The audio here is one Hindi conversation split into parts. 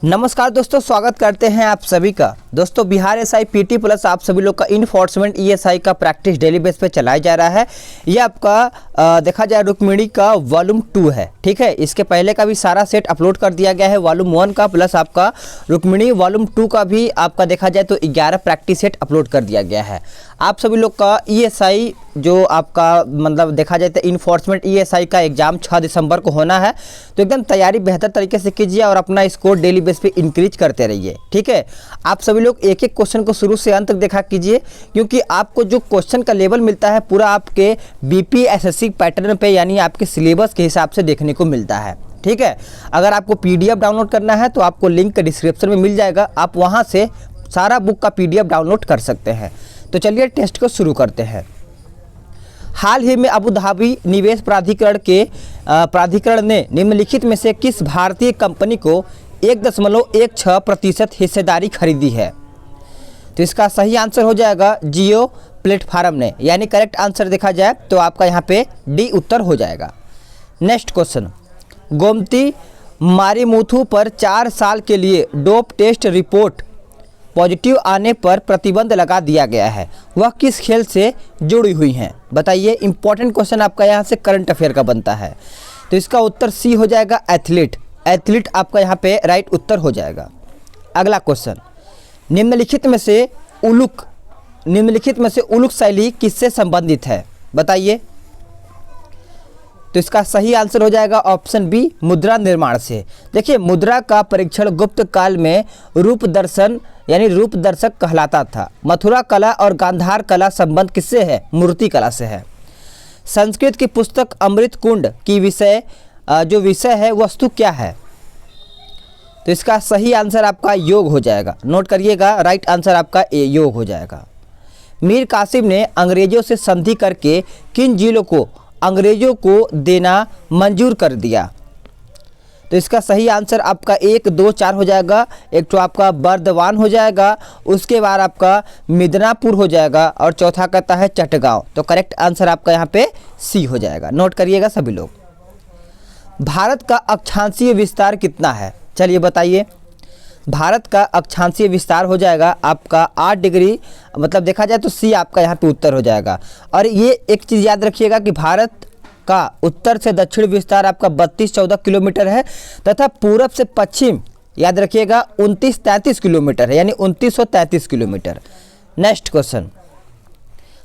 नमस्कार दोस्तों, स्वागत करते हैं आप सभी का। दोस्तों, बिहार एसआई पीटी प्लस आप सभी लोग का इनफोर्समेंट ईएसआई का प्रैक्टिस डेली बेस पे चलाया जा रहा है। ये आपका देखा जाए रुक्मिणी का वॉल्यूम 2 है, ठीक है। इसके पहले का भी सारा सेट अपलोड कर दिया गया है वॉल्यूम 1 का, प्लस आपका रुक्मिणी वॉल्यूम 2 का भी आपका देखा जाए तो 11 प्रैक्टिस सेट अपलोड कर दिया गया है। आप सभी लोग का ईएसआई जो आपका मतलब देखा जाए तो इनफोर्समेंट ईएसआई का एग्जाम 6 दिसंबर को होना है, तो एकदम तैयारी बेहतर तरीके से कीजिए और अपना स्कोर डेली बेस पे इंक्रीज करते रहिए, ठीक है। आप सभी लोग एक एक क्वेश्चन को शुरू से अंत तक देखा कीजिए, क्योंकि आपको जो क्वेश्चन का लेवल मिलता है पूरा आपके बीपीएसएससी पैटर्न पे यानी आपके सिलेबस के हिसाब से देखने को मिलता है, ठीक है। अगर आपको पीडीएफ डाउनलोड करना है तो आपको लिंक डिस्क्रिप्शन में मिल जाएगा, आप वहाँ से सारा बुक का पीडीएफ डाउनलोड कर सकते हैं। तो चलिए टेस्ट को शुरू करते हैं। हाल ही में अबू धाबी निवेश प्राधिकरण ने निम्नलिखित में से किस भारतीय कंपनी को 1.16% हिस्सेदारी खरीदी है? तो इसका सही आंसर हो जाएगा जियो प्लेटफार्म ने, यानी करेक्ट आंसर देखा जाए तो आपका यहाँ पे डी उत्तर हो जाएगा। नेक्स्ट क्वेश्चन, गोमती मारिमुथु पर 4 साल के लिए डोप टेस्ट रिपोर्ट पॉजिटिव आने पर प्रतिबंध लगा दिया गया है, वह किस खेल से जुड़ी हुई हैं? बताइए। इंपॉर्टेंट क्वेश्चन आपका यहाँ से करंट अफेयर का बनता है, तो इसका उत्तर सी हो जाएगा एथलीट। एथलीट आपका यहाँ पे राइट उत्तर हो जाएगा। अगला क्वेश्चन, निम्नलिखित में से उलुक शैली किससे संबंधित है? बताइए। तो इसका सही आंसर हो जाएगा ऑप्शन बी, मुद्रा निर्माण से। देखिए, मुद्रा का परीक्षण गुप्त काल में रूप दर्शक कहलाता था। मथुरा कला और गांधार कला संबंध किससे है? मूर्ति कला से है। संस्कृत की पुस्तक अमृत कुंड की विषय है वस्तु क्या है? तो इसका सही आंसर आपका योग हो जाएगा। नोट करिएगा, राइट आंसर आपका ए योग हो जाएगा। मीर कासिम ने अंग्रेजों से संधि करके किन जिलों को अंग्रेजों को देना मंजूर कर दिया? तो इसका सही आंसर आपका 1, 2, 4 हो जाएगा। एक तो आपका बर्दवान हो जाएगा, उसके बाद आपका मिदनापुर हो जाएगा और चौथा कहता है चटगांव। तो करेक्ट आंसर आपका यहाँ पे सी हो जाएगा। नोट करिएगा सभी लोग। भारत का अक्षांशीय विस्तार कितना है? चलिए बताइए। भारत का अक्षांशीय विस्तार हो जाएगा आपका 8 डिग्री, मतलब देखा जाए तो सी आपका यहाँ पे उत्तर हो जाएगा। और ये एक चीज़ याद रखिएगा कि भारत का उत्तर से दक्षिण विस्तार आपका 32-14 किलोमीटर है, तथा पूरब से पश्चिम याद रखिएगा 29-33 किलोमीटर है, यानी 2933 किलोमीटर। नेक्स्ट क्वेश्चन,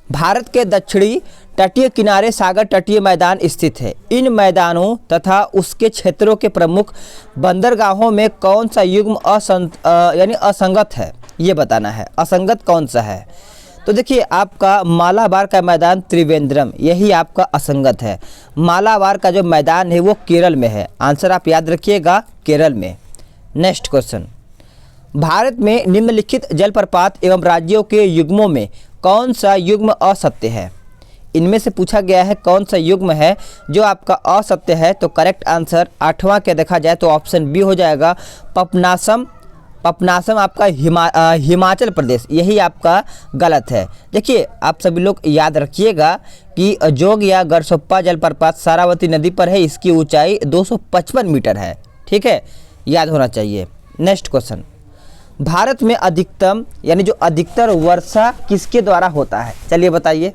भारत के दक्षिणी तटीय किनारे सागर तटीय मैदान स्थित है। इन मैदानों तथा उसके क्षेत्रों के प्रमुख बंदरगाहों में कौन सा युग्म असंगत है? ये बताना है, असंगत कौन सा है? तो देखिए, आपका मालाबार का मैदान त्रिवेंद्रम, यही आपका असंगत है। मालाबार का जो मैदान है वो केरल में है। आंसर आप याद रखिएगा, केरल में। नेक्स्ट क्वेश्चन, भारत में निम्नलिखित जलप्रपात एवं राज्यों के युग्मों में कौन सा युग्म असत्य है? इनमें से पूछा गया है कौन सा युग्म है जो आपका असत्य है। तो करेक्ट आंसर 8वां के देखा जाए तो ऑप्शन बी हो जाएगा, पपनासम। पपनासम आपका हिमाचल प्रदेश, यही आपका गलत है। देखिए, आप सभी लोग याद रखिएगा कि जोग या गरसोप्पा जलप्रपात सारावती नदी पर है। इसकी ऊंचाई 255 मीटर है, ठीक है, याद होना चाहिए। नेक्स्ट क्वेश्चन, भारत में अधिकतम यानी जो अधिकतर वर्षा किसके द्वारा होता है? चलिए बताइए।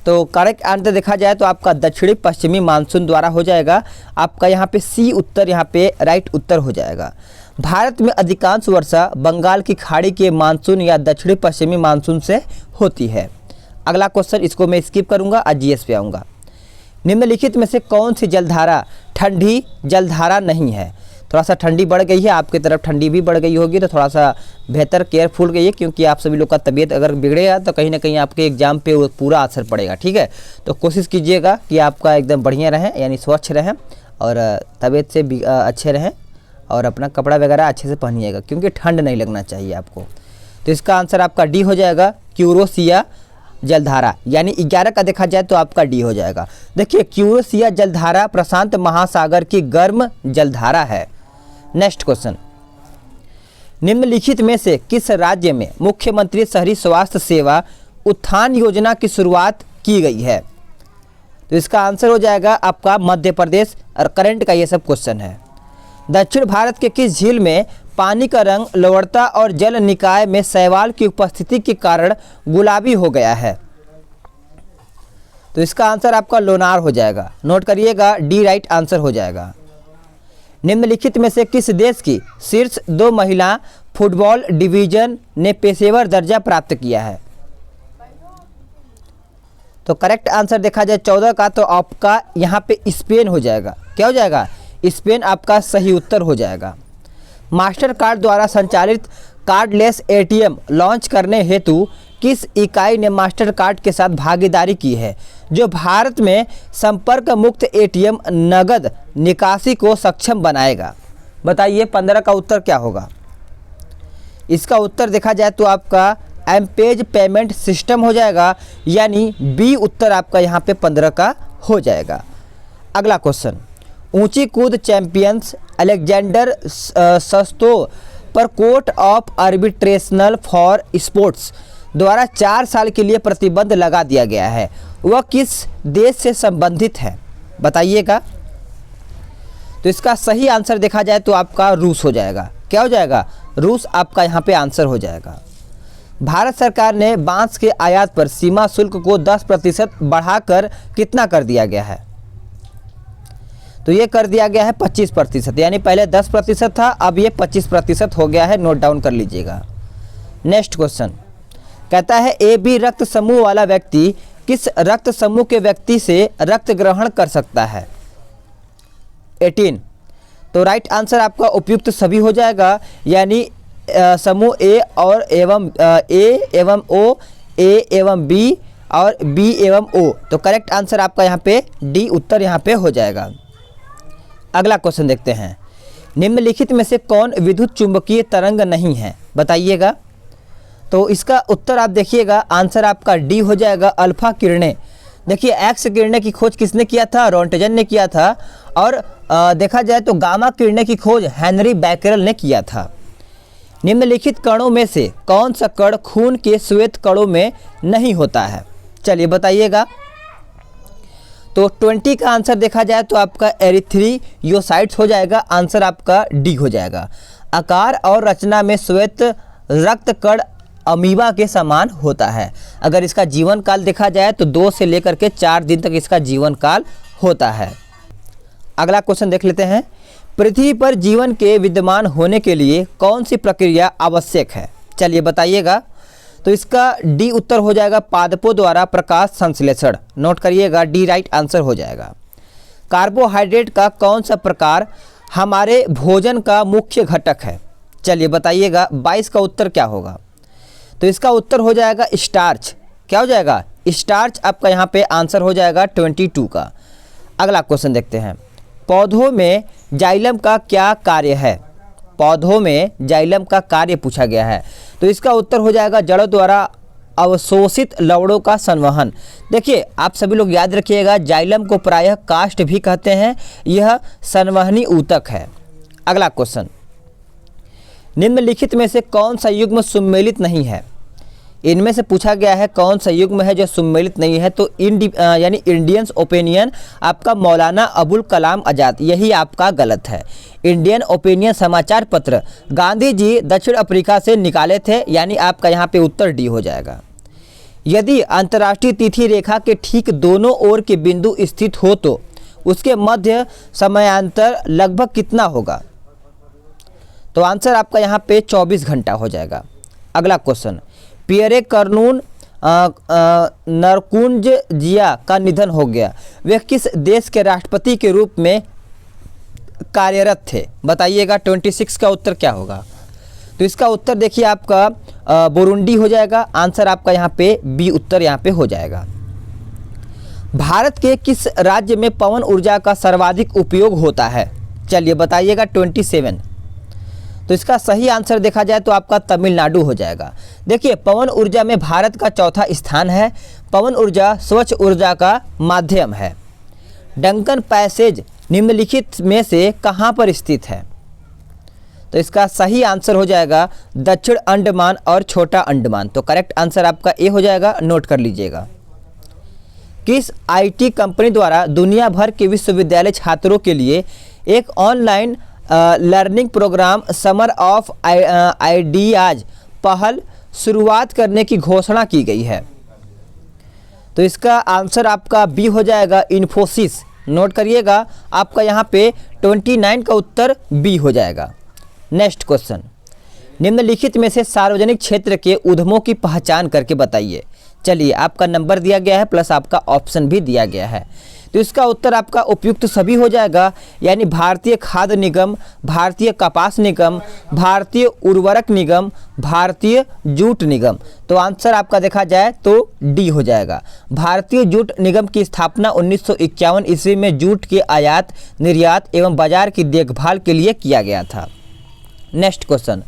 तो करेक्ट आंसर देखा जाए तो आपका दक्षिणी पश्चिमी मानसून द्वारा हो जाएगा। आपका यहाँ पे सी उत्तर यहाँ पे राइट उत्तर हो जाएगा। भारत में अधिकांश वर्षा बंगाल की खाड़ी के मानसून या दक्षिणी पश्चिमी मानसून से होती है। अगला क्वेश्चन, इसको मैं स्किप करूँगा, आज जीएस पे आऊँगा। निम्नलिखित में से कौन सी जलधारा ठंडी जलधारा नहीं है? थोड़ा सा ठंडी बढ़ गई है, आपकी तरफ ठंडी भी बढ़ गई होगी, तो थोड़ा सा बेहतर केयरफुल रहिए, क्योंकि आप सभी लोग का तबीयत अगर बिगड़ेगा तो कहीं ना कहीं आपके एग्जाम पे पूरा असर पड़ेगा, ठीक है। तो कोशिश कीजिएगा कि आपका एकदम बढ़िया रहें, यानी स्वच्छ रहें और तबीयत से भी अच्छे रहें, और अपना कपड़ा वगैरह अच्छे से पहनिएगा, क्योंकि ठंड नहीं लगना चाहिए आपको। तो इसका आंसर आपका डी हो जाएगा, क्यूरोसिया जलधारा, यानी 11 का देखा जाए तो आपका डी हो जाएगा। देखिए, क्यूरोसिया जलधारा प्रशांत महासागर की गर्म जलधारा है। नेक्स्ट क्वेश्चन, निम्नलिखित में से किस राज्य में मुख्यमंत्री शहरी स्वास्थ्य सेवा उत्थान योजना की शुरुआत की गई है? तो इसका आंसर हो जाएगा आपका मध्य प्रदेश, और करंट का ये सब क्वेश्चन है। दक्षिण भारत के किस झील में पानी का रंग लवणता और जल निकाय में शैवाल की उपस्थिति के कारण गुलाबी हो गया है? तो इसका आंसर आपका लोनार हो जाएगा। नोट करिएगा, डी राइट आंसर हो जाएगा। निम्नलिखित में से किस देश की शीर्ष 2 महिला फुटबॉल डिवीजन ने पेशेवर दर्जा प्राप्त किया है? तो करेक्ट आंसर देखा जाए 14 का, तो आपका यहाँ पे स्पेन हो जाएगा। क्या हो जाएगा? स्पेन आपका सही उत्तर हो जाएगा। मास्टर कार्ड द्वारा संचालित कार्डलेस एटीएम लॉन्च करने हेतु किस इकाई ने मास्टर कार्ड के साथ भागीदारी की है, जो भारत में संपर्क मुक्त एटीएम नगद निकासी को सक्षम बनाएगा? बताइए 15 का उत्तर क्या होगा? इसका उत्तर देखा जाए तो आपका एमपेज पेमेंट सिस्टम हो जाएगा, यानी बी उत्तर आपका यहाँ पे 15 का हो जाएगा। अगला क्वेश्चन, ऊंची कूद चैंपियंस अलेक्जेंडर सस्तो पर कोर्ट ऑफ आर्बिट्रेशनल फॉर स्पोर्ट्स द्वारा 4 साल के लिए प्रतिबंध लगा दिया गया है, वह किस देश से संबंधित है? बताइएगा। तो इसका सही आंसर देखा जाए तो आपका रूस हो जाएगा। क्या हो जाएगा? रूस आपका यहाँ पे आंसर हो जाएगा। भारत सरकार ने बांस के आयात पर सीमा शुल्क को 10% बढ़ाकर कितना कर दिया गया है? तो ये कर दिया गया है 25%, यानी पहले 10% था, अब ये 25% हो गया है। नोट डाउन कर लीजिएगा। नेक्स्ट क्वेश्चन कहता है ए बी रक्त समूह वाला व्यक्ति किस रक्त समूह के व्यक्ति से रक्त ग्रहण कर सकता है? 18। तो राइट आंसर आपका उपयुक्त सभी हो जाएगा, यानी समूह ए और एवं ए एवं ओ, ए एवं बी और बी एवं ओ। तो करेक्ट आंसर आपका यहाँ पे डी उत्तर यहाँ पे हो जाएगा। अगला क्वेश्चन देखते हैं, निम्नलिखित में से कौन विद्युत चुंबकीय तरंग नहीं है? बताइएगा। तो इसका उत्तर आप देखिएगा, आंसर आपका डी हो जाएगा, अल्फा किरणें। देखिए एक्स किरणें की खोज किसने किया था? रोंटगन ने किया था। और देखा जाए तो गामा किरणें की खोज हेनरी बैकरल ने किया था। निम्नलिखित कणों में से कौन सा कण खून के श्वेत कणों में नहीं होता है? चलिए बताइएगा। तो 20 का आंसर देखा जाए तो आपका एरिथ्रियोसाइट्स हो जाएगा। आंसर आपका डी हो जाएगा। आकार और रचना में श्वेत रक्त कण अमीबा के समान होता है। अगर इसका जीवन काल देखा जाए तो 2 से लेकर के 4 दिन तक इसका जीवन काल होता है। अगला क्वेश्चन देख लेते हैं, पृथ्वी पर जीवन के विद्यमान होने के लिए कौन सी प्रक्रिया आवश्यक है? चलिए बताइएगा। तो इसका डी उत्तर हो जाएगा, पादपों द्वारा प्रकाश संश्लेषण। नोट करिएगा, डी राइट आंसर हो जाएगा। कार्बोहाइड्रेट का कौन सा प्रकार हमारे भोजन का मुख्य घटक है? चलिए बताइएगा। 22 का उत्तर क्या होगा? तो इसका उत्तर हो जाएगा स्टार्च। क्या हो जाएगा? स्टार्च आपका यहाँ पे आंसर हो जाएगा 22 का। अगला क्वेश्चन देखते हैं, पौधों में जाइलम का क्या कार्य है? पौधों में जाइलम का कार्य पूछा गया है। तो इसका उत्तर हो जाएगा जड़ों द्वारा अवशोषित लवणों का संवहन। देखिए आप सभी लोग याद रखिएगा, जाइलम को प्रायः काष्ठ भी कहते हैं, यह संवहनी ऊतक है। अगला क्वेश्चन, निम्नलिखित में से कौन सा युग्म सुमेलित नहीं है? इनमें से पूछा गया है कौन सा युग्म है जो सुमेलित नहीं है? तो यानी इंडियंस ओपिनियन आपका मौलाना अबुल कलाम आज़ाद, यही आपका गलत है। इंडियन ओपिनियन समाचार पत्र गांधी जी दक्षिण अफ्रीका से निकाले थे, यानी आपका यहाँ पे उत्तर डी हो जाएगा। यदि अंतर्राष्ट्रीय तिथि रेखा के ठीक दोनों ओर के बिंदु स्थित हो तो उसके मध्य समयांतर लगभग कितना होगा? तो आंसर आपका यहाँ पे 24 घंटा हो जाएगा। अगला क्वेश्चन, पियरे कर्नून नरकुंजजिया का निधन हो गया, वे किस देश के राष्ट्रपति के रूप में कार्यरत थे? बताइएगा। 26 का उत्तर क्या होगा? तो इसका उत्तर देखिए आपका बुरुंडी हो जाएगा। आंसर आपका यहाँ पे बी उत्तर यहाँ पे हो जाएगा। भारत के किस राज्य में पवन ऊर्जा का सर्वाधिक उपयोग होता है? चलिए बताइएगा। 27। तो इसका सही आंसर देखा जाए तो आपका तमिलनाडु हो जाएगा। देखिए पवन ऊर्जा में भारत का 4था स्थान है। पवन ऊर्जा स्वच्छ ऊर्जा का माध्यम है। डंकन पैसेज निम्नलिखित में से कहाँ पर स्थित है? तो इसका सही आंसर हो जाएगा दक्षिण अंडमान और छोटा अंडमान। तो करेक्ट आंसर आपका ए हो जाएगा। नोट कर लीजिएगा। किस आईटी कंपनी द्वारा दुनिया भर के विश्वविद्यालय छात्रों के लिए एक online learning program summer of ideas पहल शुरुआत करने की घोषणा की गई है। तो इसका आंसर आपका बी हो जाएगा, इन्फोसिस। नोट करिएगा, आपका यहाँ पे 29 का उत्तर बी हो जाएगा। नेक्स्ट क्वेश्चन, निम्नलिखित में से सार्वजनिक क्षेत्र के उद्यमों की पहचान करके बताइए। चलिए, आपका नंबर दिया गया है प्लस आपका ऑप्शन भी दिया गया है। तो इसका उत्तर आपका उपयुक्त सभी हो जाएगा, यानी भारतीय खाद्य निगम, भारतीय कपास निगम, भारतीय उर्वरक निगम, भारतीय जूट निगम। तो आंसर आपका देखा जाए तो डी हो जाएगा। भारतीय जूट निगम की स्थापना 1951 ईस्वी में जूट के आयात, निर्यात एवं बाजार की देखभाल के लिए किया गया था। नेक्स्ट क्वेश्चन,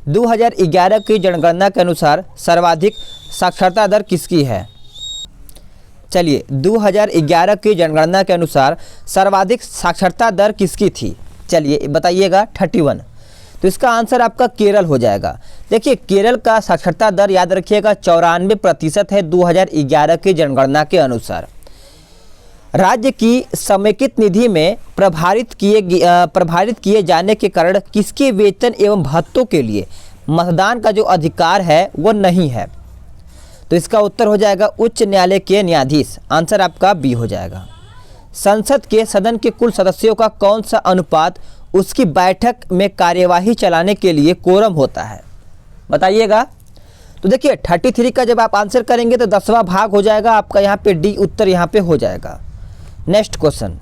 2011 की जनगणना के अनुसार सर्वाधिक साक्षरता दर किसकी है? चलिए, 2011 की जनगणना के अनुसार सर्वाधिक साक्षरता दर किसकी थी? चलिए बताइएगा, 31। तो इसका आंसर आपका केरल हो जाएगा। देखिए, केरल का साक्षरता दर याद रखिएगा 94% है 2011 की जनगणना के अनुसार। राज्य की समेकित निधि में प्रभारित किए जाने के कारण किसके वेतन एवं भत्तों के लिए मतदान का जो अधिकार है वो नहीं है? तो इसका उत्तर हो जाएगा उच्च न्यायालय के न्यायाधीश। आंसर आपका बी हो जाएगा। संसद के सदन के कुल सदस्यों का कौन सा अनुपात उसकी बैठक में कार्यवाही चलाने के लिए कोरम होता है? बताइएगा। तो देखिए, 33 का जब आप आंसर करेंगे तो 10वां भाग हो जाएगा आपका, यहाँ पे डी उत्तर यहाँ पे हो जाएगा। नेक्स्ट क्वेश्चन,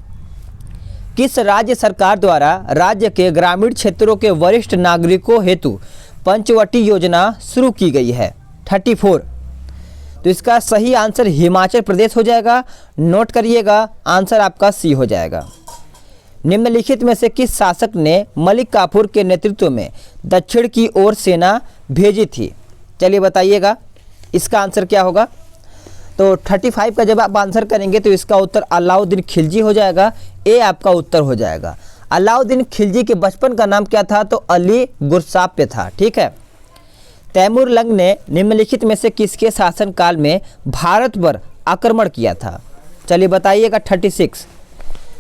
किस राज्य सरकार द्वारा राज्य के ग्रामीण क्षेत्रों के वरिष्ठ नागरिकों हेतु पंचवटी योजना शुरू की गई है? 34। तो इसका सही आंसर हिमाचल प्रदेश हो जाएगा। नोट करिएगा, आंसर आपका सी हो जाएगा। निम्नलिखित में से किस शासक ने मलिक काफूर के नेतृत्व में दक्षिण की ओर सेना भेजी थी? चलिए बताइएगा, इसका आंसर क्या होगा? तो 35 का जब आप आंसर करेंगे तो इसका उत्तर अलाउद्दीन खिलजी हो जाएगा। ए आपका उत्तर हो जाएगा। अलाउद्दीन खिलजी के बचपन का नाम क्या था? तो अली गुरसाप था। ठीक है। तैमूर लंग ने निम्नलिखित में से किसके शासनकाल में भारत पर आक्रमण किया था? चलिए बताइएगा, 36।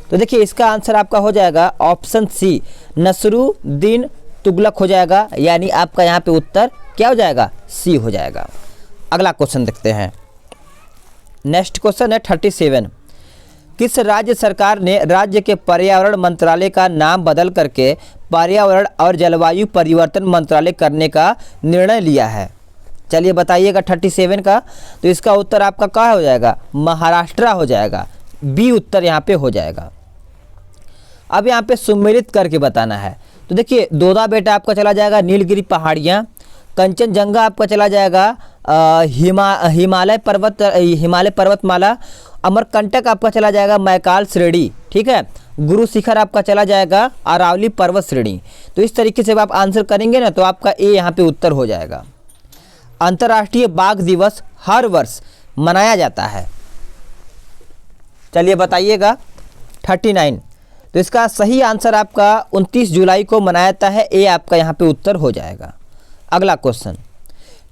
तो देखिए, इसका आंसर आपका हो जाएगा ऑप्शन सी, नसरुद्दीन तुगलक हो जाएगा, यानी आपका यहाँ पे उत्तर क्या हो जाएगा? सी हो जाएगा। अगला क्वेश्चन देखते हैं। नेक्स्ट क्वेश्चन है 37। किस राज्य सरकार ने राज्य के पर्यावरण मंत्रालय का नाम बदल करके पर्यावरण और जलवायु परिवर्तन मंत्रालय करने का निर्णय लिया है? चलिए बताइएगा 37 का। तो इसका उत्तर आपका क्या हो जाएगा? महाराष्ट्र हो जाएगा। बी उत्तर यहाँ पे हो जाएगा। अब यहाँ पे सुमेलित करके बताना है। तो देखिए, दोदा बेटा आपका चला जाएगा नीलगिरी पहाड़ियाँ, कंचनजंगा आपका चला जाएगा हिमालय पर्वतमाला, अमरकंटक आपका चला जाएगा मैकाल श्रेणी। ठीक है। गुरु शिखर आपका चला जाएगा अरावली पर्वत श्रेणी। तो इस तरीके से आप आंसर करेंगे ना तो आपका ए यहाँ पे उत्तर हो जाएगा। अंतर्राष्ट्रीय बाघ दिवस हर वर्ष मनाया जाता है? चलिए बताइएगा, 39। तो इसका सही आंसर आपका 29 जुलाई को मनाया जाता है। ए आपका यहाँ पे उत्तर हो जाएगा। अगला क्वेश्चन,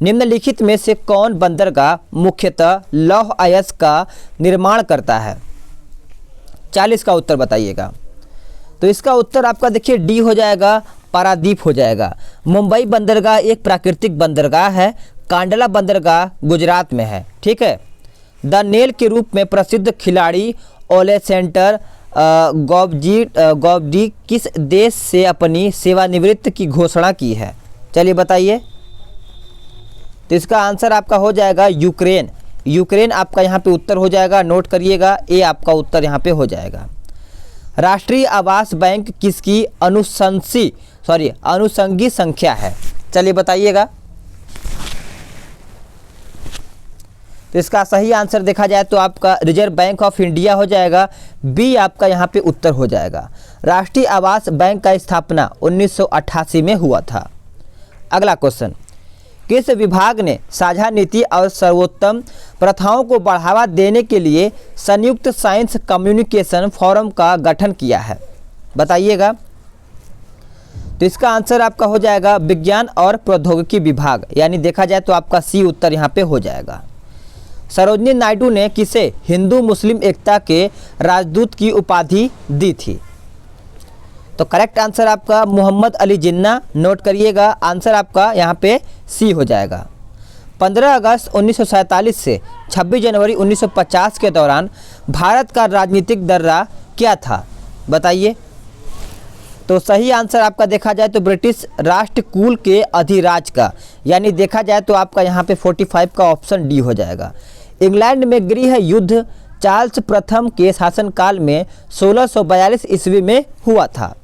निम्नलिखित में से कौन बंदरगाह मुख्यतः लौह अयस्क का निर्माण करता है? 40 का उत्तर बताइएगा। तो इसका उत्तर आपका देखिए डी हो जाएगा, पारादीप हो जाएगा। मुंबई बंदरगाह एक प्राकृतिक बंदरगाह है। कांडला बंदरगाह गुजरात में है। ठीक है। द नेल के रूप में प्रसिद्ध खिलाड़ी ओलेसेंडर गॉबजी किस देश से अपनी सेवानिवृत्ति की घोषणा की है? चलिए बताइए। तो इसका आंसर आपका हो जाएगा यूक्रेन। यूक्रेन आपका यहाँ पे उत्तर हो जाएगा। नोट करिएगा, ए आपका उत्तर यहाँ पे हो जाएगा। राष्ट्रीय आवास बैंक किसकी अनुषंगी संख्या है? चलिए बताइएगा। तो इसका सही आंसर देखा जाए तो आपका रिजर्व बैंक ऑफ इंडिया हो जाएगा। बी आपका यहाँ पे उत्तर हो जाएगा। राष्ट्रीय आवास बैंक का स्थापना 1988 में हुआ था। अगला क्वेश्चन, किस विभाग ने साझा नीति और सर्वोत्तम प्रथाओं को बढ़ावा देने के लिए संयुक्त साइंस कम्युनिकेशन फोरम का गठन किया है? बताइएगा। तो इसका आंसर आपका हो जाएगा विज्ञान और प्रौद्योगिकी विभाग, यानी देखा जाए तो आपका सी उत्तर यहाँ पे हो जाएगा। सरोजिनी नायडू ने किसे हिंदू मुस्लिम एकता के राजदूत की उपाधि दी थी? तो करेक्ट आंसर आपका मोहम्मद अली जिन्ना, नोट करिएगा, आंसर आपका यहाँ पे सी हो जाएगा। 15 अगस्त 1947 से 26 जनवरी 1950 के दौरान भारत का राजनीतिक दर्रा क्या था, बताइए। तो सही आंसर आपका देखा जाए तो ब्रिटिश राष्ट्रकूल के अधिराज का, यानी देखा जाए तो आपका यहाँ पे 45 का ऑप्शन डी हो जाएगा। इंग्लैंड में गृह युद्ध चार्ल्स प्रथम के शासनकाल में 1642 ईस्वी में हुआ था।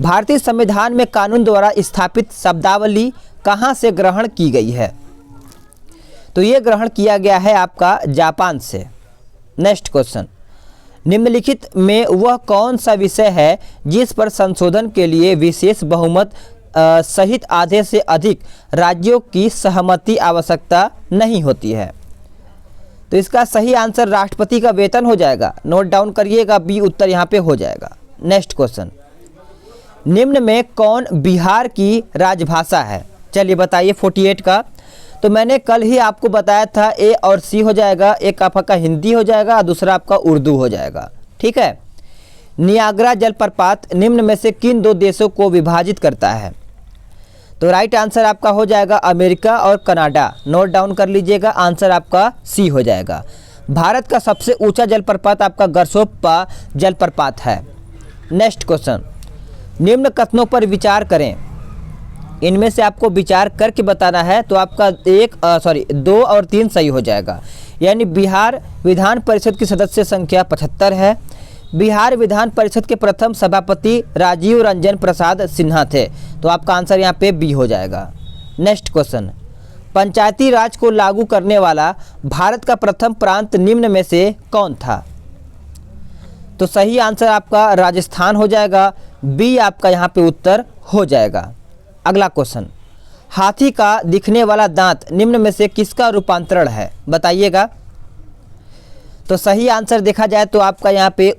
भारतीय संविधान में कानून द्वारा स्थापित शब्दावली कहाँ से ग्रहण की गई है, तो ये ग्रहण किया गया है आपका जापान से। नेक्स्ट क्वेश्चन, निम्नलिखित में वह कौन सा विषय है जिस पर संशोधन के लिए विशेष बहुमत सहित आधे से अधिक राज्यों की सहमति आवश्यकता नहीं होती है, तो इसका सही आंसर राष्ट्रपति का वेतन हो जाएगा, नोट डाउन करिएगा, बी उत्तर यहाँ पे हो जाएगा। नेक्स्ट क्वेश्चन, निम्न में कौन बिहार की राजभाषा है, चलिए बताइए 48 का। तो मैंने कल ही आपको बताया था ए और सी हो जाएगा, एक आपका हिंदी हो जाएगा और दूसरा आपका उर्दू हो जाएगा, ठीक है। नियाग्रा जलप्रपात निम्न में से किन दो देशों को विभाजित करता है, तो राइट आंसर आपका हो जाएगा अमेरिका और कनाडा, नोट डाउन कर लीजिएगा, आंसर आपका सी हो जाएगा। भारत का सबसे ऊंचा जलप्रपात आपका गरसोप्पा जलप्रपात है। नेक्स्ट क्वेश्चन, निम्न कथनों पर विचार करें, इनमें से आपको विचार करके बताना है, तो आपका 2 और 3 सही हो जाएगा। यानी बिहार विधान परिषद की सदस्य संख्या 75 है। बिहार विधान परिषद के प्रथम सभापति राजीव रंजन प्रसाद सिन्हा थे, तो आपका आंसर यहाँ पे बी हो जाएगा। नेक्स्ट क्वेश्चन, पंचायती राज को लागू करने वाला भारत का प्रथम प्रांत निम्न में से कौन था, तो सही आंसर आपका राजस्थान हो जाएगा, बी आपका यहाँ पे उत्तर हो जाएगा। अगला क्वेश्चन, हाथी का दिखने वाला दांत निम्न में से किसका रूपांतरण है, बताइएगा। तो सही आंसर देखा जाए तो आपका यहाँ पे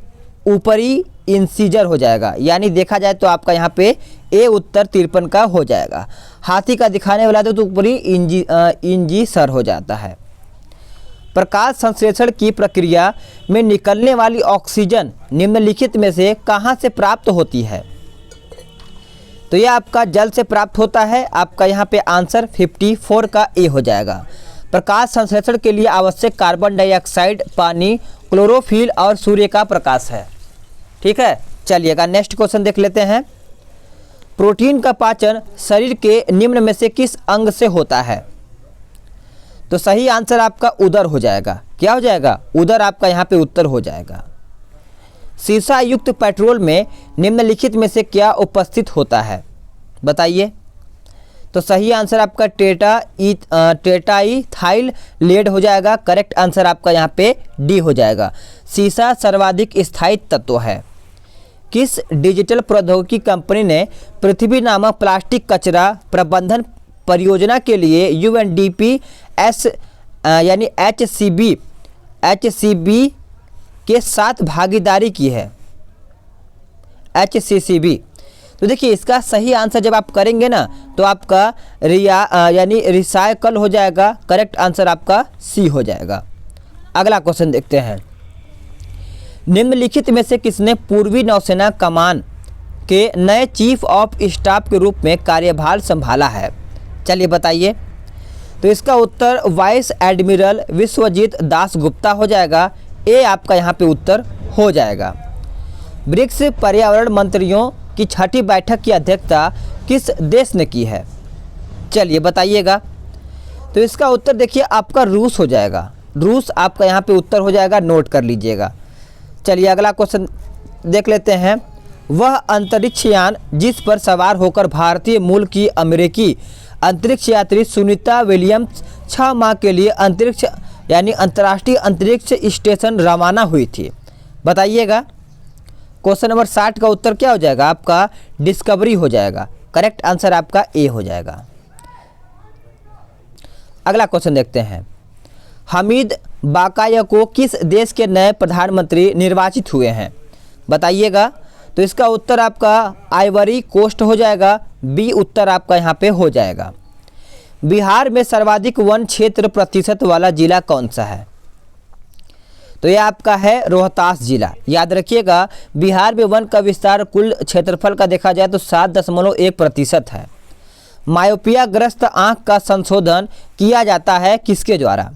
ऊपरी इंसीजर हो जाएगा, यानी देखा जाए तो आपका यहाँ पे ए उत्तर 53 का हो जाएगा। हाथी का दिखाने वाला तो ऊपरी इंजीसर हो जाता है। प्रकाश संश्लेषण की प्रक्रिया में निकलने वाली ऑक्सीजन निम्नलिखित में से कहाँ से प्राप्त होती है, तो यह आपका जल से प्राप्त होता है, आपका यहाँ पे आंसर 54 का ए हो जाएगा। प्रकाश संश्लेषण के लिए आवश्यक कार्बन डाइऑक्साइड, पानी, क्लोरोफिल और सूर्य का प्रकाश है, ठीक है। चलिएगा नेक्स्ट क्वेश्चन देख लेते हैं। प्रोटीन का पाचन शरीर के निम्न में से किस अंग से होता है, तो सही आंसर आपका उदर हो जाएगा, क्या हो जाएगा, उदर आपका यहाँ पे उत्तर हो जाएगा। शीशा युक्त पेट्रोल में निम्नलिखित में से क्या उपस्थित होता है, बताइए। तो सही आंसर आपका टेट्राइथाइल लेड हो जाएगा, करेक्ट आंसर आपका यहाँ पे डी हो जाएगा। शीशा सर्वाधिक स्थायी तत्व है। किस डिजिटल प्रौद्योगिकी कंपनी ने पृथ्वी नामक प्लास्टिक कचरा प्रबंधन परियोजना के लिए UNDP यानी HCB के साथ भागीदारी की है, HCCB। तो देखिए इसका सही आंसर जब आप करेंगे ना तो आपका यानी रिसाइकल हो जाएगा, करेक्ट आंसर आपका सी हो जाएगा। अगला क्वेश्चन देखते हैं। निम्नलिखित में से किसने पूर्वी नौसेना कमान के नए चीफ ऑफ स्टाफ के रूप में कार्यभार संभाला है, चलिए बताइए। तो इसका उत्तर वाइस एडमिरल विश्वजीत दास गुप्ता हो जाएगा, ए आपका यहाँ पे उत्तर हो जाएगा। ब्रिक्स पर्यावरण मंत्रियों की 6ठी बैठक की अध्यक्षता किस देश ने की है, चलिए बताइएगा। तो इसका उत्तर देखिए आपका रूस हो जाएगा, रूस आपका यहाँ पे उत्तर हो जाएगा, नोट कर लीजिएगा। चलिए अगला क्वेश्चन देख लेते हैं। वह अंतरिक्ष यान जिस पर सवार होकर भारतीय मूल की अमेरिकी अंतरिक्ष यात्री सुनीता विलियम्स 6 माह के लिए अंतरिक्ष यानी अंतर्राष्ट्रीय अंतरिक्ष स्टेशन रवाना हुई थी, बताइएगा। क्वेश्चन नंबर 60 का उत्तर क्या हो जाएगा आपका डिस्कवरी हो जाएगा, करेक्ट आंसर आपका ए हो जाएगा। अगला क्वेश्चन देखते हैं। हमीद बाकायको किस देश के नए प्रधानमंत्री निर्वाचित हुए हैं, बताइएगा। तो इसका उत्तर आपका आइवरी कोस्ट हो जाएगा, बी उत्तर आपका यहाँ पे हो जाएगा। बिहार में सर्वाधिक वन क्षेत्र प्रतिशत वाला जिला कौन सा है, तो ये आपका है रोहतास जिला। याद रखिएगा, बिहार में वन का विस्तार कुल क्षेत्रफल का देखा जाए तो 7.1% है। मायोपिया ग्रस्त आँख का संशोधन किया जाता है किसके द्वारा?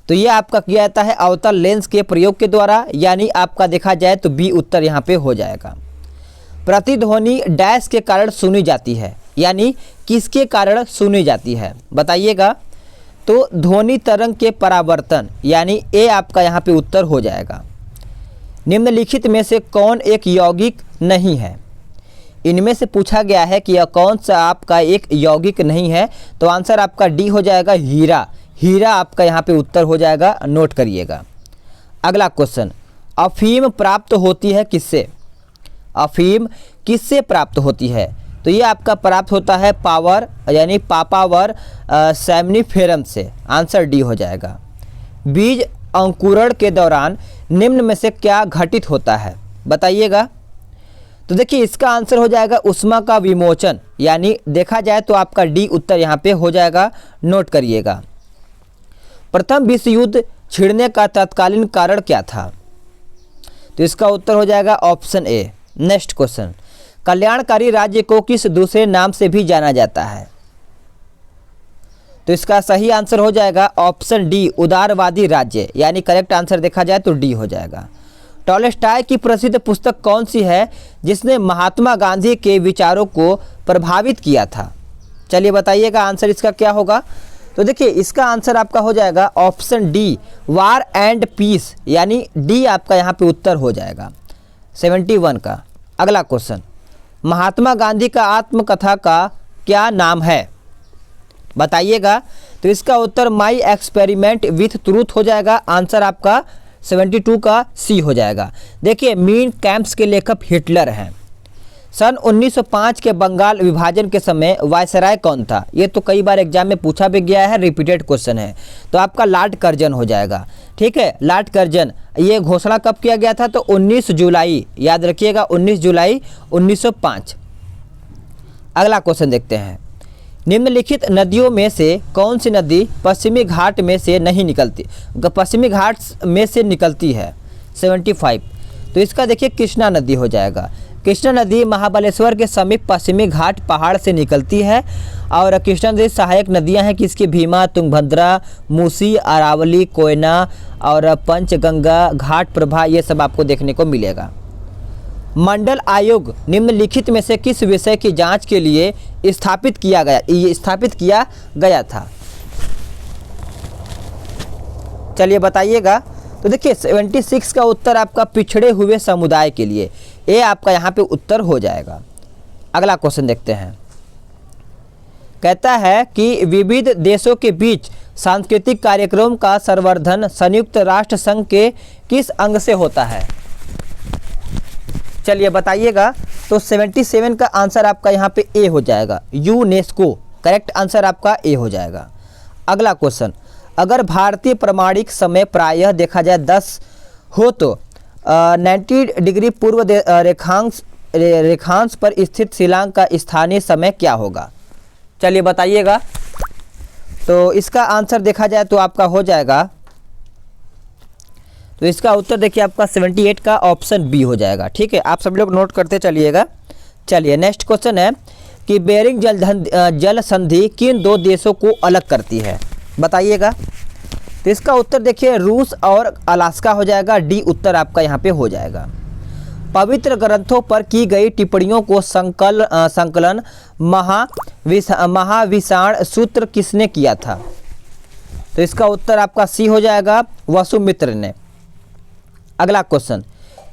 तो ये आपका किया जाता है अवतल लेंस के प्रयोग के द्वारा, यानी आपका देखा जाए तो बी उत्तर यहाँ पे हो जाएगा। प्रतिध्वनि डैश के कारण सुनी जाती है, यानी किसके कारण सुनी जाती है बताइएगा? तो ध्वनि तरंग के परावर्तन, यानी ए आपका यहाँ पे उत्तर हो जाएगा। निम्नलिखित में से कौन एक यौगिक नहीं है? इनमें से पूछा गया है कि यह कौन सा आपका एक यौगिक नहीं है, तो आंसर आपका डी हो जाएगा हीरा। हीरा आपका यहाँ पे उत्तर हो जाएगा, नोट करिएगा। अगला क्वेश्चन, अफीम प्राप्त होती है किससे? अफीम किससे प्राप्त होती है? तो ये आपका प्राप्त होता है पावर यानी पापावर सैमनीफेरम से। आंसर डी हो जाएगा। बीज अंकुरण के दौरान निम्न में से क्या घटित होता है बताइएगा? तो देखिए इसका आंसर हो जाएगा ऊष्मा का विमोचन, यानी देखा जाए तो आपका डी उत्तर यहाँ पे हो जाएगा, नोट करिएगा। प्रथम विश्व युद्ध छिड़ने का तत्कालीन कारण क्या था? तो इसका उत्तर हो जाएगा ऑप्शन ए। नेक्स्ट क्वेश्चन, कल्याणकारी राज्य को किस दूसरे नाम से भी जाना जाता है? तो इसका सही आंसर हो जाएगा ऑप्शन डी, उदारवादी राज्य, यानी करेक्ट आंसर देखा जाए तो डी हो जाएगा। टॉलस्टॉय की प्रसिद्ध पुस्तक कौन सी है जिसने महात्मा गांधी के विचारों को प्रभावित किया था? चलिए बताइएगा आंसर इसका क्या होगा? तो देखिए इसका आंसर आपका हो जाएगा option d, war and peace, यानी डी आपका यहाँ पे उत्तर हो जाएगा 71 का। अगला क्वेश्चन, महात्मा गांधी का आत्मकथा का क्या नाम है बताइएगा? तो इसका उत्तर माई एक्सपेरिमेंट विथ ट्रूथ हो जाएगा। आंसर आपका 72 का सी हो जाएगा। देखिए मीन कैंप्स के लेखक हिटलर हैं। सन 1905 के बंगाल विभाजन के समय वायसराय कौन था? ये तो कई बार एग्जाम में पूछा भी गया है, रिपीटेड क्वेश्चन है। तो आपका लॉर्ड कर्जन हो जाएगा। ठीक है, लॉर्ड कर्जन। ये घोषणा कब किया गया था? तो 19 जुलाई, याद रखिएगा 19 जुलाई 1905। अगला क्वेश्चन देखते हैं, निम्नलिखित नदियों में से कौन सी नदी पश्चिमी घाट में से नहीं निकलती? पश्चिमी घाट में से निकलती है 75। तो इसका देखिए कृष्णा नदी हो जाएगा। कृष्णा नदी महाबलेश्वर के समीप पश्चिमी घाट पहाड़ से निकलती है। और कृष्णा नदी सहायक नदियां हैं किसकी? भीमा, तुंगभद्रा, मूसी, अरावली, कोयना और पंचगंगा, घाट प्रभा, ये सब आपको देखने को मिलेगा। मंडल आयोग निम्नलिखित में से किस विषय की जांच के लिए स्थापित किया गया था? चलिए बताइएगा। तो देखिए 76 का उत्तर आपका पिछड़े हुए समुदाय के लिए, ये आपका यहाँ पे उत्तर हो जाएगा। अगला क्वेश्चन देखते हैं, कहता है कि विविध देशों के बीच सांस्कृतिक कार्यक्रम का संवर्धन संयुक्त राष्ट्र संघ के किस अंग से होता है? चलिए बताइएगा। तो 77 का आंसर आपका यहाँ पे ए हो जाएगा, यूनेस्को। करेक्ट आंसर आपका ए हो जाएगा। अगला क्वेश्चन, अगर भारतीय प्रमाणिक समय प्रायः देखा जाए 10 हो तो 90 डिग्री पूर्व रेखांश पर स्थित शिलांग का स्थानीय समय क्या होगा? चलिए बताइएगा। तो इसका आंसर देखा जाए तो आपका हो जाएगा, तो इसका उत्तर देखिए आपका 78 का ऑप्शन बी हो जाएगा। ठीक है, आप सब लोग नोट करते चलिएगा। चलिए नेक्स्ट क्वेश्चन है कि बेरिंग जल संधि किन दो देशों को अलग करती है बताइएगा? तो इसका उत्तर देखिए रूस और अलास्का हो जाएगा। डी उत्तर आपका यहाँ पे हो जाएगा। पवित्र ग्रंथों पर की गई टिप्पणियों को संकलन महाविषाण सूत्र किसने किया था? तो इसका उत्तर आपका सी हो जाएगा, वसुमित्र ने। अगला क्वेश्चन,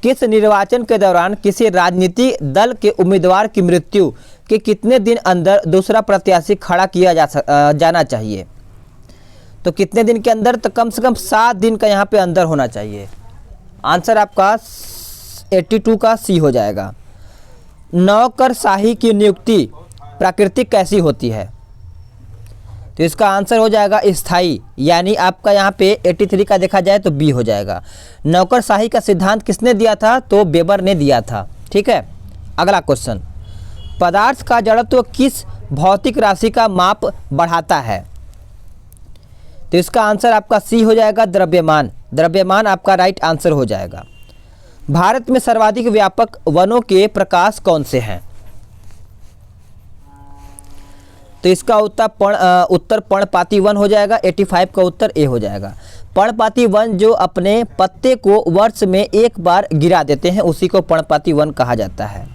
किस निर्वाचन के दौरान किसी राजनीतिक दल के उम्मीदवार की मृत्यु के कितने दिन अंदर दूसरा प्रत्याशी खड़ा किया जाना चाहिए? तो कितने दिन के अंदर? तो कम से कम 7 दिन का यहाँ पे अंदर होना चाहिए। आंसर आपका 82 का सी हो जाएगा। नौकरशाही की नियुक्ति प्राकृतिक कैसी होती है? तो इसका आंसर हो जाएगा स्थायी, यानी आपका यहाँ पे 83 का देखा जाए तो बी हो जाएगा। नौकरशाही का सिद्धांत किसने दिया था? तो वेबर ने दिया था। ठीक है, अगला क्वेश्चन, पदार्थ का जड़त्व किस भौतिक राशि का माप बढ़ाता है? तो तो इसका आंसर आपका सी हो जाएगा, द्रव्यमान। द्रव्यमान आपका राइट आंसर हो जाएगा। भारत में सर्वाधिक व्यापक वनों के प्रकार कौन से हैं? तो इसका उत्तर पर्णपाती वन हो जाएगा। 85 का उत्तर ए हो जाएगा। पर्णपाती वन जो अपने पत्ते को वर्ष में एक बार गिरा देते हैं उसी को पर्णपाती वन कहा जाता है।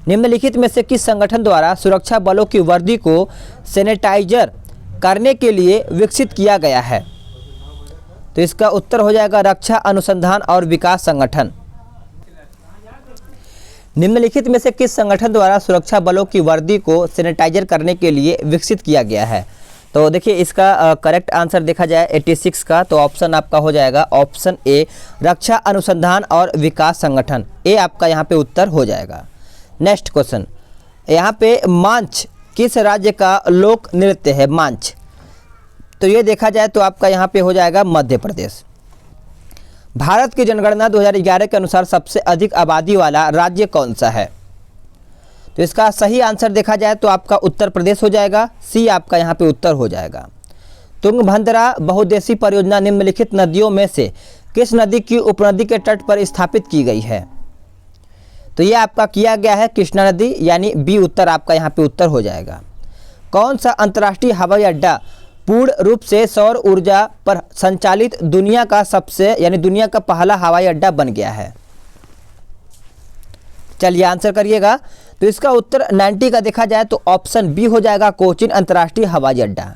निम्नलिखित में से किस संगठन द्वारा सुरक्षा बलों की वर्दी को सैनिटाइजर करने के लिए विकसित किया गया है? तो इसका उत्तर हो जाएगा रक्षा अनुसंधान और विकास संगठन। निम्नलिखित में से किस संगठन द्वारा सुरक्षा बलों की वर्दी को सैनिटाइजर करने के लिए विकसित किया गया है? तो देखिए इसका करेक्ट आंसर देखा जाए 86 का, तो ऑप्शन आपका हो जाएगा ऑप्शन ए, रक्षा अनुसंधान और विकास संगठन। ए आपका यहाँ पे उत्तर हो जाएगा। नेक्स्ट क्वेश्चन, यहाँ पे मांझ किस राज्य का लोक नृत्य है? मांझ, तो ये देखा जाए तो आपका यहाँ पे हो जाएगा मध्य प्रदेश। भारत की जनगणना 2011 के अनुसार सबसे अधिक आबादी वाला राज्य कौन सा है? तो इसका सही आंसर देखा जाए तो आपका उत्तर प्रदेश हो जाएगा। सी आपका यहाँ पे उत्तर हो जाएगा। तुंगभद्रा बहुउद्देशीय परियोजना निम्नलिखित नदियों में से किस नदी की उपनदी के तट पर स्थापित की गई है? तो ये आपका किया गया है कृष्णा नदी, यानी बी उत्तर आपका यहाँ पे उत्तर हो जाएगा। कौन सा अंतर्राष्ट्रीय हवाई अड्डा पूर्ण रूप से सौर ऊर्जा पर संचालित दुनिया का पहला हवाई अड्डा बन गया है? चलिए आंसर करिएगा। तो इसका उत्तर 90 का देखा जाए तो ऑप्शन बी हो जाएगा, कोचीन अंतर्राष्ट्रीय हवाई अड्डा।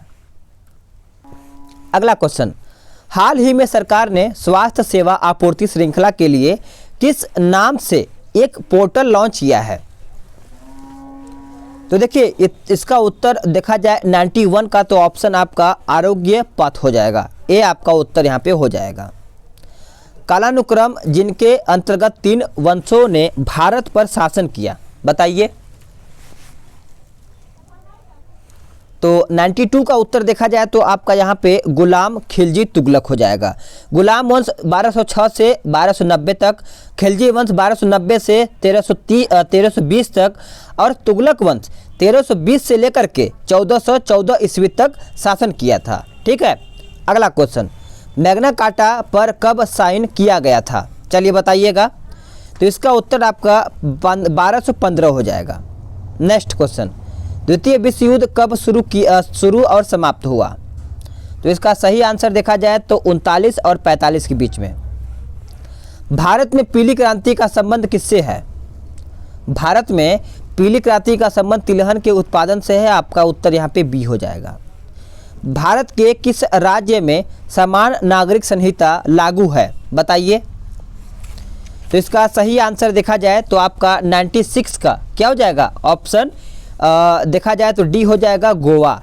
अगला क्वेश्चन, हाल ही में सरकार ने स्वास्थ्य सेवा आपूर्ति श्रृंखला के लिए किस नाम से एक पोर्टल लॉन्च किया है? तो देखिए इसका उत्तर देखा जाए 91 का, तो ऑप्शन आपका आरोग्य पथ हो जाएगा। ए आपका उत्तर यहाँ पे हो जाएगा। कालानुक्रम जिनके अंतर्गत 3 वंशों ने भारत पर शासन किया, बताइए। तो 92 का उत्तर देखा जाए तो आपका यहाँ पे गुलाम खिलजी तुगलक हो जाएगा। गुलाम वंश 1206 से 1290 तक, खिलजी वंश 1290 से 1320 तक और तुगलक वंश 1320 से लेकर के 1414 ईस्वी तक शासन किया था। ठीक है। अगला क्वेश्चन, मैग्ना कार्टा पर कब साइन किया गया था? चलिए बताइएगा। तो इसका उत्तर आपका 1215 हो जाएगा। नेक्स्ट क्वेश्चन, द्वितीय विश्व युद्ध कब शुरू और समाप्त हुआ? तो इसका सही आंसर देखा जाए तो 39 और 45 के बीच में। भारत में पीली क्रांति का संबंध किससे है? भारत में पीली क्रांति का संबंध तिलहन के उत्पादन से है। आपका उत्तर यहाँ पे बी हो जाएगा। भारत के किस राज्य में समान नागरिक संहिता लागू है? बताइए। तो इसका सही आंसर देखा जाए तो आपका 96 का क्या हो जाएगा? ऑप्शन देखा जाए तो डी हो जाएगा, गोवा।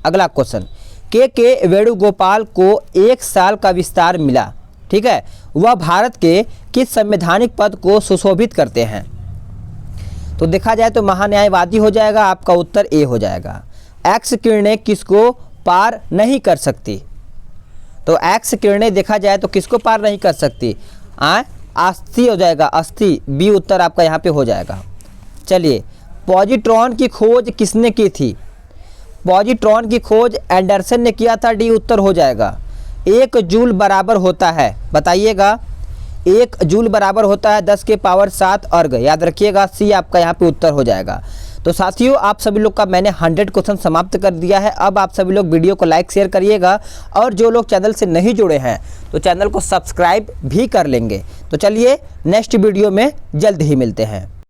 अगला क्वेश्चन, के वेणुगोपाल को 1 साल का विस्तार मिला, ठीक है, वह भारत के किस संवैधानिक पद को सुशोभित करते हैं? तो देखा जाए तो महान्यायवादी हो जाएगा। आपका उत्तर ए हो जाएगा। एक्स किरणें किसको पार नहीं कर सकती? तो एक्स किरणें देखा जाए तो किसको पार नहीं कर सकती? अस्थि हो जाएगा, अस्थि। बी उत्तर आपका यहाँ पे हो जाएगा। चलिए, पॉजिट्रॉन की खोज किसने की थी? पॉजिट्रॉन की खोज एंडरसन ने किया था। डी उत्तर हो जाएगा। 1 जूल बराबर होता है, बताइएगा। 1 जूल बराबर होता है 10 के पावर 7 अर्ग, याद रखिएगा। सी आपका यहाँ पे उत्तर हो जाएगा। तो साथियों, आप सभी लोग का मैंने 100 क्वेश्चन समाप्त कर दिया है। अब आप सभी लोग वीडियो को लाइक शेयर करिएगा और जो लोग चैनल से नहीं जुड़े हैं तो चैनल को सब्सक्राइब भी कर लेंगे। तो चलिए नेक्स्ट वीडियो में जल्द ही मिलते हैं।